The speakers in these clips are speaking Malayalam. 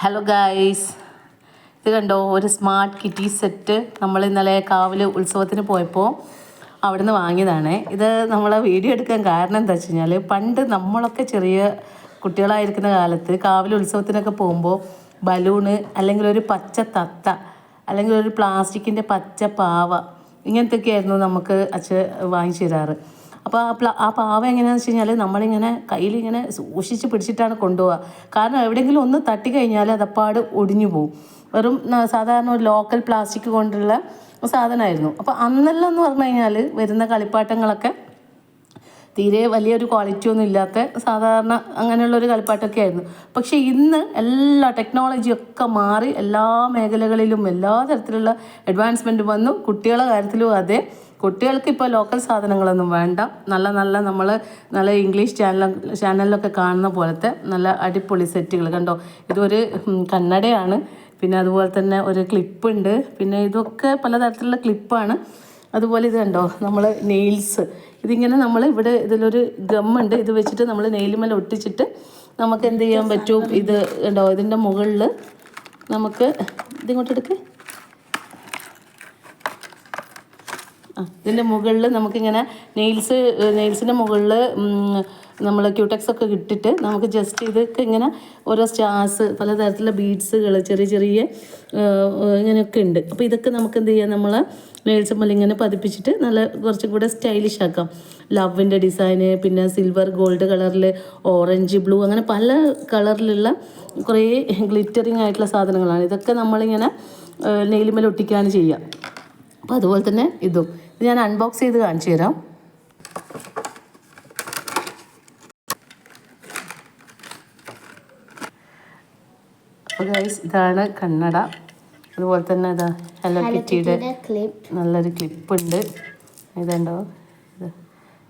ഹലോ ഗായ്സ്, ഇത് കണ്ടോ ഒരു സ്മാർട്ട് കിറ്റി സെറ്റ് നമ്മൾ ഇന്നലെ കാവിൽ ഉത്സവത്തിന് പോയപ്പോൾ അവിടുന്ന് വാങ്ങിയതാണ്. ഇത് നമ്മളെ വീഡിയോ എടുക്കാൻ കാരണം എന്താ വെച്ച് കഴിഞ്ഞാൽ, പണ്ട് നമ്മളൊക്കെ ചെറിയ കുട്ടികളായിരിക്കുന്ന കാലത്ത് കാവിൽ ഉത്സവത്തിനൊക്കെ പോകുമ്പോൾ ബലൂണ് അല്ലെങ്കിൽ ഒരു പച്ച തത്ത അല്ലെങ്കിൽ ഒരു പ്ലാസ്റ്റിക്കിൻ്റെ പച്ച പാവ ഇങ്ങനത്തെയൊക്കെയായിരുന്നു നമുക്ക് അച്ഛൻ വാങ്ങിച്ചു തരാറ്. അപ്പോൾ ആ പാവ എങ്ങനെയാണെന്ന് വെച്ച് കഴിഞ്ഞാൽ നമ്മളിങ്ങനെ കയ്യിലിങ്ങനെ സൂക്ഷിച്ച് പിടിച്ചിട്ടാണ് കൊണ്ടുപോവുക. കാരണം എവിടെയെങ്കിലും ഒന്ന് തട്ടിക്കഴിഞ്ഞാൽ അതപ്പാട് ഒടിഞ്ഞു പോകും. വെറും സാധാരണ ഒരു ലോക്കൽ പ്ലാസ്റ്റിക് കൊണ്ടുള്ള സാധനമായിരുന്നു. അപ്പോൾ അന്നെല്ലാം എന്ന് പറഞ്ഞു കഴിഞ്ഞാൽ വരുന്ന കളിപ്പാട്ടങ്ങളൊക്കെ തീരെ വലിയൊരു ക്വാളിറ്റി ഒന്നും ഇല്ലാത്ത സാധാരണ അങ്ങനെയുള്ളൊരു കളിപ്പാട്ടമൊക്കെ ആയിരുന്നു. പക്ഷേ ഇന്ന് എല്ലാ ടെക്നോളജിയൊക്കെ മാറി എല്ലാ മേഖലകളിലും എല്ലാ തരത്തിലുള്ള അഡ്വാൻസ്മെൻറ്റ് വന്നു. കുട്ടികളുടെ കാര്യത്തിലും അതെ. കുട്ടികൾക്ക് ഇപ്പോൾ ലോക്കൽ സാധനങ്ങളൊന്നും വേണ്ട. നല്ല ഇംഗ്ലീഷ് ചാനലിലൊക്കെ കാണുന്ന പോലത്തെ നല്ല അടിപൊളി സെറ്റുകൾ കണ്ടോ. ഇതൊരു കണ്ണടയാണ്, പിന്നെ അതുപോലെ തന്നെ ഒരു ക്ലിപ്പുണ്ട്, പിന്നെ ഇതൊക്കെ പലതരത്തിലുള്ള ക്ലിപ്പാണ്. അതുപോലെ ഇത് കണ്ടോ നമ്മൾ നെയിൽസ്, ഇതിങ്ങനെ നമ്മൾ ഇവിടെ ഇതിലൊരു ഗമ്മുണ്ട്, ഇത് വെച്ചിട്ട് നമ്മൾ നെയിലുമേൽ ഒട്ടിച്ചിട്ട് നമുക്ക് എന്ത് ചെയ്യാൻ പറ്റും. ഇത് കണ്ടോ ഇതിൻ്റെ മുകളിൽ നമുക്ക് ഇതിങ്ങോട്ടെടുക്ക്. ഇതിൻ്റെ മുകളിൽ നമുക്കിങ്ങനെ നെയിൽസിൻ്റെ മുകളിൽ നമ്മൾ ക്യൂടെക്സ് ഒക്കെ ഇട്ടിട്ട് നമുക്ക് ജസ്റ്റ് ഇതൊക്കെ ഇങ്ങനെ ഓരോ സ്റ്റാർസ് പലതരത്തിലുള്ള ബീഡ്സുകൾ ചെറിയ ഇങ്ങനെയൊക്കെ ഉണ്ട്. അപ്പോൾ ഇതൊക്കെ നമുക്ക് എന്ത് ചെയ്യാം, നമ്മൾ നെയിൽസ് പോലെ ഇങ്ങനെ പതിപ്പിച്ചിട്ട് നല്ല കുറച്ചും കൂടെ സ്റ്റൈലിഷ് ആക്കാം. ലവിൻ്റെ ഡിസൈന്, പിന്നെ സിൽവർ ഗോൾഡ് കളറിൽ, ഓറഞ്ച് ബ്ലൂ, അങ്ങനെ പല കളറിലുള്ള കുറേ ഗ്ലിറ്ററിങ് ആയിട്ടുള്ള സാധനങ്ങളാണ്. ഇതൊക്കെ നമ്മളിങ്ങനെ നെയിലുമേൽ ഒട്ടിക്കുകയാണ് ചെയ്യുക. അപ്പോൾ അതുപോലെ തന്നെ ഇത് ഞാൻ അൺബോക്സ് ചെയ്ത് കാണിച്ചു തരാം. അപ്പോൾ ഗൈസ്, ഇതാണ് കണ്ണട. അതുപോലെ തന്നെ ഇതാ ഹലോ കിറ്റിയുടെ നല്ലൊരു ക്ലിപ്പുണ്ട്. ഇതുണ്ടോ,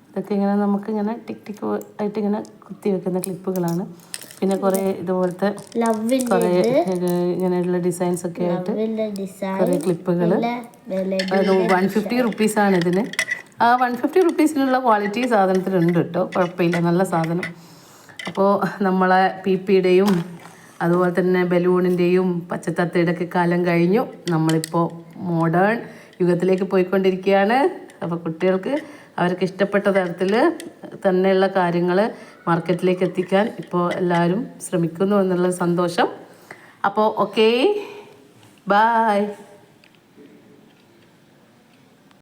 ഇതൊക്കെ ഇങ്ങനെ നമുക്കിങ്ങനെ ടിക്ക് ആയിട്ട് ഇങ്ങനെ കുത്തി വെക്കുന്ന ക്ലിപ്പുകളാണ്. പിന്നെ കുറേ ഇതുപോലത്തെ കുറേ ഇങ്ങനെയുള്ള ഡിസൈൻസ് ഒക്കെ ആയിട്ട് കുറേ ക്ലിപ്പുകൾ. 150 റുപ്പീസാണ് ഇതിന്. ആ 150 റുപ്പീസിനുള്ള ക്വാളിറ്റി സാധനത്തിനുണ്ട് കേട്ടോ, കുഴപ്പമില്ല, നല്ല സാധനം. അപ്പോൾ നമ്മളെ പിയുടെയും അതുപോലെ തന്നെ ബലൂണിൻ്റെയും പച്ചത്തത്തയുടെ ഒക്കെ കാലം കഴിഞ്ഞു. നമ്മളിപ്പോൾ മോഡേൺ യുഗത്തിലേക്ക് പോയിക്കൊണ്ടിരിക്കുകയാണ്. അപ്പോൾ കുട്ടികൾക്ക് അവർക്ക് ഇഷ്ടപ്പെട്ട തരത്തിൽ തന്നെയുള്ള കാര്യങ്ങൾ മാർക്കറ്റിലേക്ക് എത്തിക്കാൻ ഇപ്പോൾ എല്ലാവരും ശ്രമിക്കുന്നു എന്നുള്ള സന്തോഷം. അപ്പോൾ ഓക്കേ, ബൈ.